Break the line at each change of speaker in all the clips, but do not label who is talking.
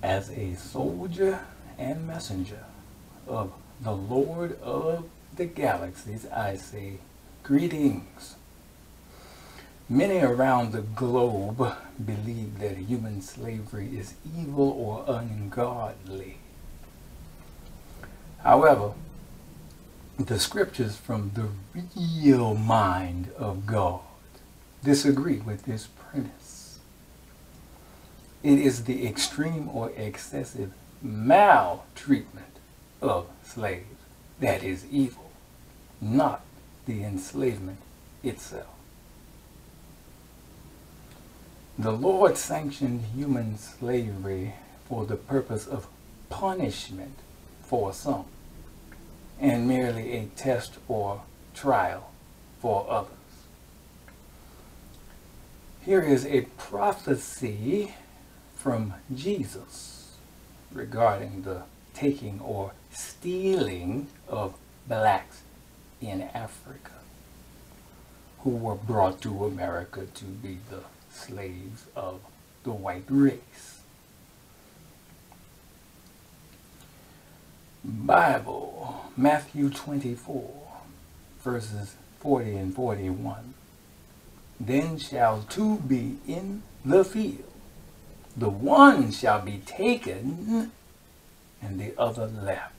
as a soldier and messenger of the Lord of the galaxies, I say greetings. Many around the globe believe that human slavery is evil or ungodly. However, the scriptures from the real mind of God disagree with this premise. It is the extreme or excessive maltreatment of slaves that is evil, not the enslavement itself. The Lord sanctioned human slavery for the purpose of punishment for some, and merely a test or trial for others. Here is a prophecy from Jesus regarding the taking or stealing of blacks in Africa, who were brought to America to be the slaves of the white race. Bible, Matthew 24, verses 40 and 41. Then shall two be in the field, the one shall be taken and the other left.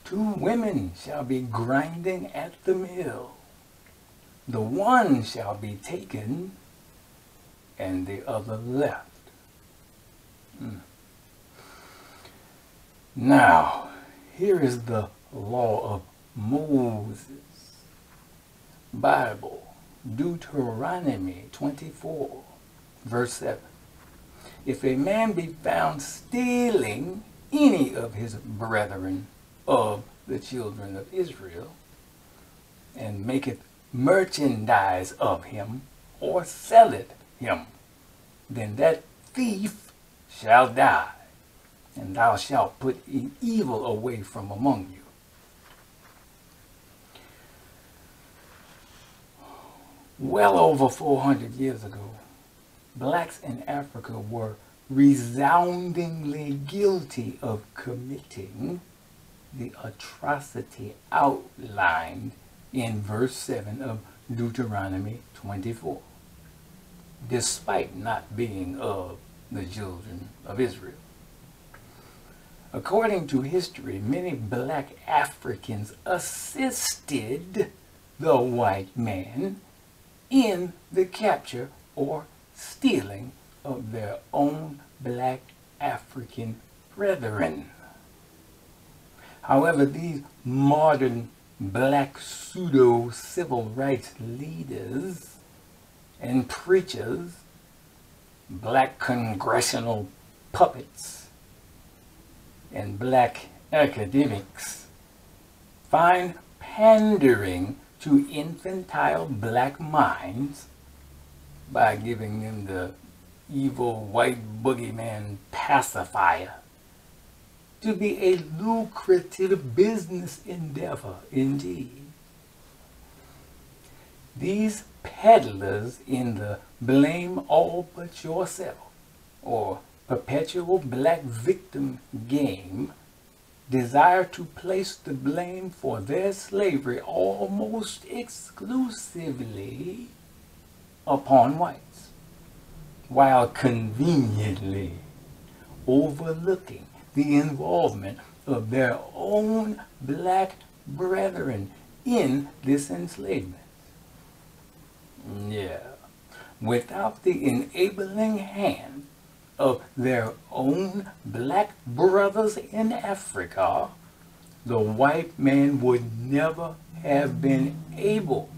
Two women shall be grinding at the mill, the one shall be taken and the other left. Now, here is the law of Moses. Bible, Deuteronomy 24, verse 7. If a man be found stealing any of his brethren of the children of Israel, and maketh merchandise of him, or selleth him, then that thief shall die, and thou shalt put evil away from among you. Well over 400 years ago, blacks in Africa were resoundingly guilty of committing the atrocity outlined in verse 7 of Deuteronomy 24, despite not being of the children of Israel. According to history, many black Africans assisted the white man in the capture or stealing of their own black African brethren. However, these modern black pseudo-civil rights leaders and preachers, black congressional puppets, and black academics find pandering to infantile black minds by giving them the evil white boogeyman pacifier to be a lucrative business endeavor indeed. These peddlers in the blame all but yourself or perpetual black victim game desire to place the blame for their slavery almost exclusively upon whites, while conveniently overlooking the involvement of their own black brethren in this enslavement. Yeah, without the enabling hand of their own black brothers in Africa, the white man would never have been able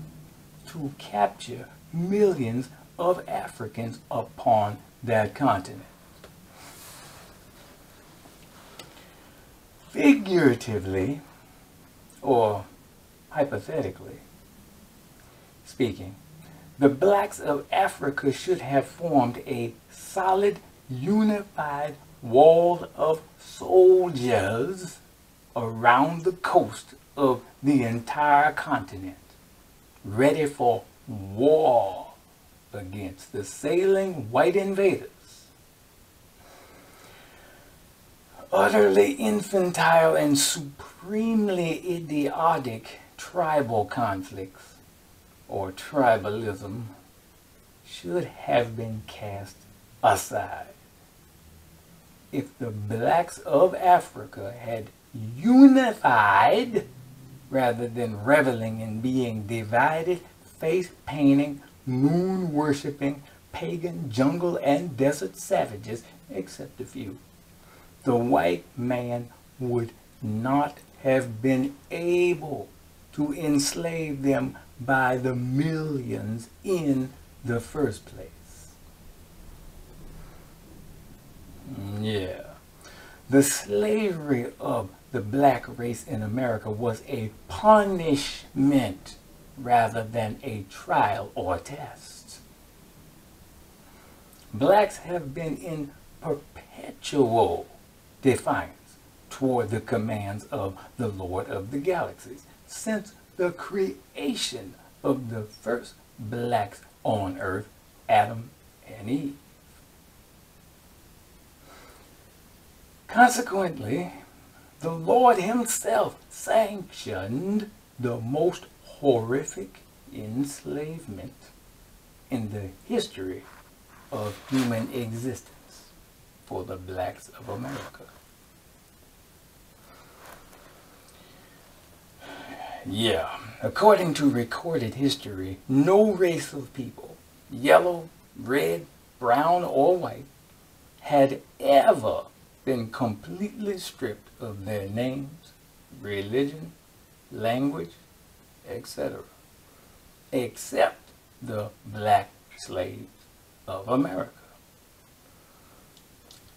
to capture millions of Africans upon that continent. Figuratively, or hypothetically speaking, the blacks of Africa should have formed a solid, unified wall of soldiers around the coast of the entire continent, ready for war against the sailing white invaders. utterly infantile and supremely idiotic tribal conflicts or tribalism should have been cast aside. If the blacks of Africa had unified rather than reveling in being divided, face painting, moon worshipping, pagan jungle and desert savages, except a few, the white man would not have been able to enslave them by the millions in the first place. Yeah. The slavery of the black race in America was a punishment rather than a trial or test. Blacks have been in perpetual defiance toward the commands of the Lord of the Galaxies since the creation of the first blacks on earth, Adam and Eve. Consequently, the Lord himself sanctioned the most horrific enslavement in the history of human existence for the blacks of America. Yeah, according to recorded history, no race of people, yellow, red, brown, or white, had ever been completely stripped of their names, religion, language, etc., except the black slaves of America.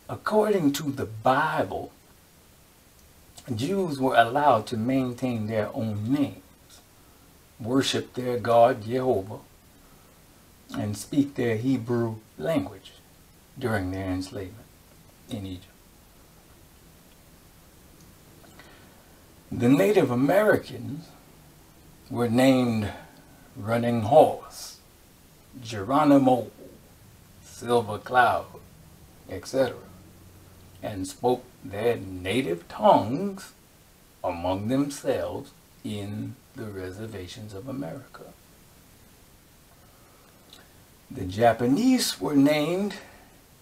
According to the Bible, Jews were allowed to maintain their own names, worship their God Jehovah, and speak their Hebrew language during their enslavement in Egypt. The Native Americans were named Running Horse, Geronimo, Silver Cloud, etc., and spoke their native tongues among themselves in the reservations of America. The Japanese were named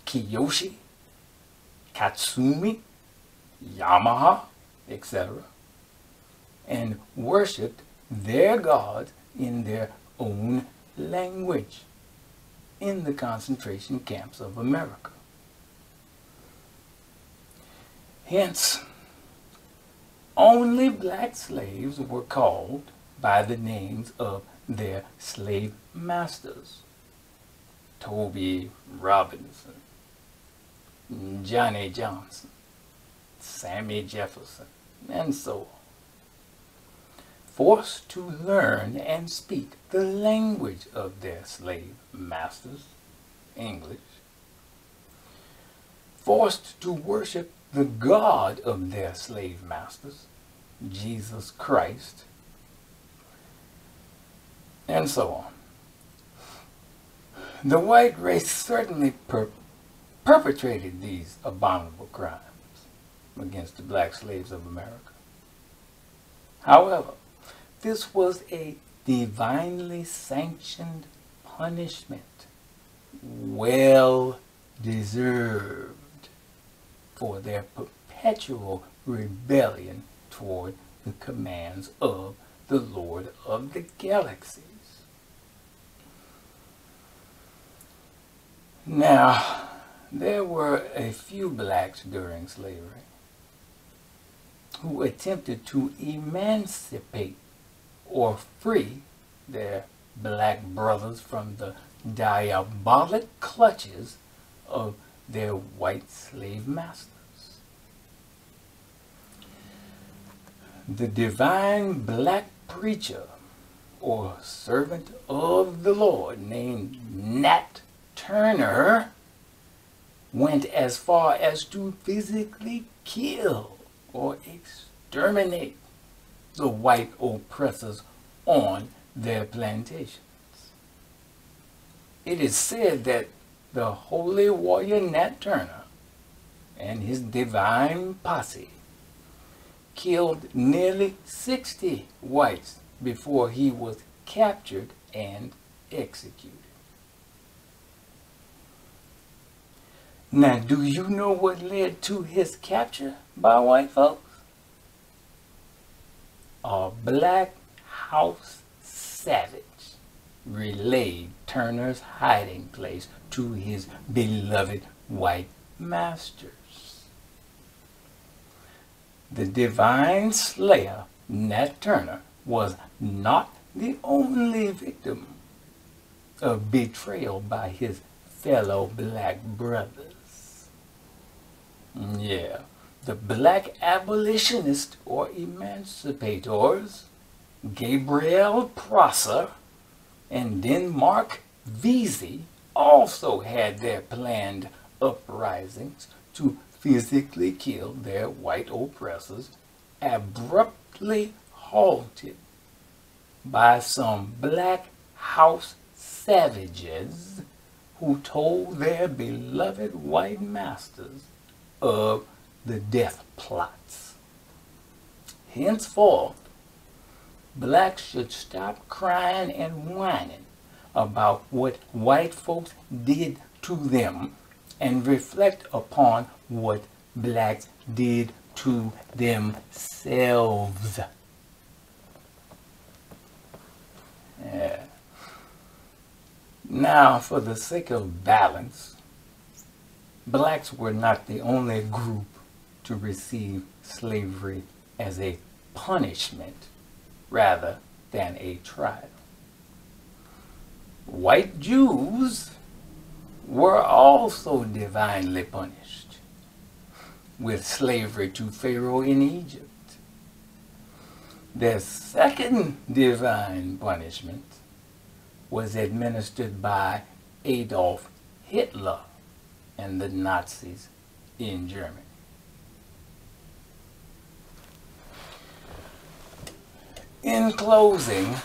Kiyoshi, Katsumi, Yamaha, etc., and worshipped their gods in their own language in the concentration camps of America. Hence, only black slaves were called by the names of their slave masters: Toby Robinson, Johnny Johnson, Sammy Jefferson, and so on. Forced to learn and speak the language of their slave masters, English. Forced to worship the God of their slave masters, Jesus Christ, and so on. The white race certainly perpetrated these abominable crimes against the black slaves of America. However, this was a divinely sanctioned punishment, well deserved, for their perpetual rebellion toward the commands of the Lord of the Galaxies. Now, there were a few blacks during slavery who attempted to emancipate or free their black brothers from the diabolic clutches of their white slave masters. The divine black preacher or servant of the Lord named Nat Turner went as far as to physically kill or exterminate the white oppressors on their plantations. It is said that the holy warrior Nat Turner and his divine posse killed nearly 60 whites before he was captured and executed. Now, do you know what led to his capture by white folks? A black house savage relayed Turner's hiding place to his beloved white masters. The divine slayer, Nat Turner, was not the only victim of betrayal by his fellow black brothers. Yeah, the black abolitionists or emancipators, Gabriel Prosser and Denmark Veasey, also had their planned uprisings to physically kill their white oppressors, abruptly halted by some black house savages who told their beloved white masters of the death plots. Henceforth, blacks should stop crying and whining about what white folks did to them and reflect upon what blacks did to themselves. Yeah. Now, for the sake of balance, blacks were not the only group to receive slavery as a punishment rather than a trial. White Jews were also divinely punished with slavery to Pharaoh in Egypt. Their second divine punishment was administered by Adolf Hitler and the Nazis in Germany. In closing,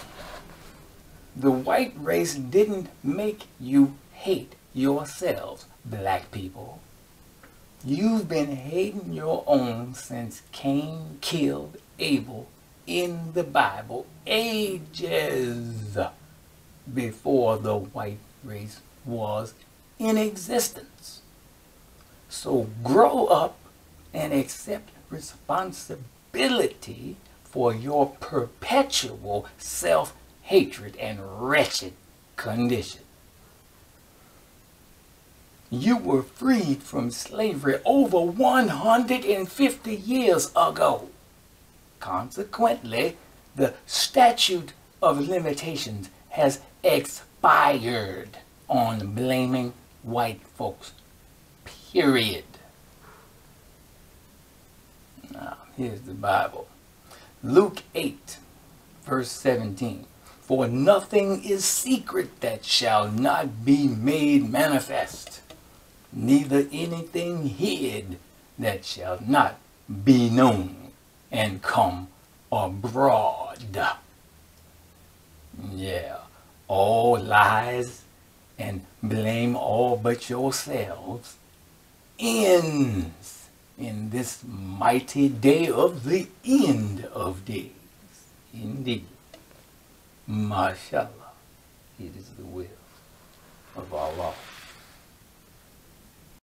the white race didn't make you hate yourselves, black people. You've been hating your own since Cain killed Abel in the Bible ages before the white race was in existence. So grow up and accept responsibility for your perpetual self-hatred and wretched condition. You were freed from slavery over 150 years ago. Consequently, the statute of limitations has expired on blaming white folks. Period. Now, here's the Bible. Luke 8, verse 17. For nothing is secret that shall not be made manifest, neither anything hid that shall not be known and come abroad. Yeah, all lies and blame all but yourselves ends in this mighty day of the end of days. Indeed, mashallah, it is the will of Allah.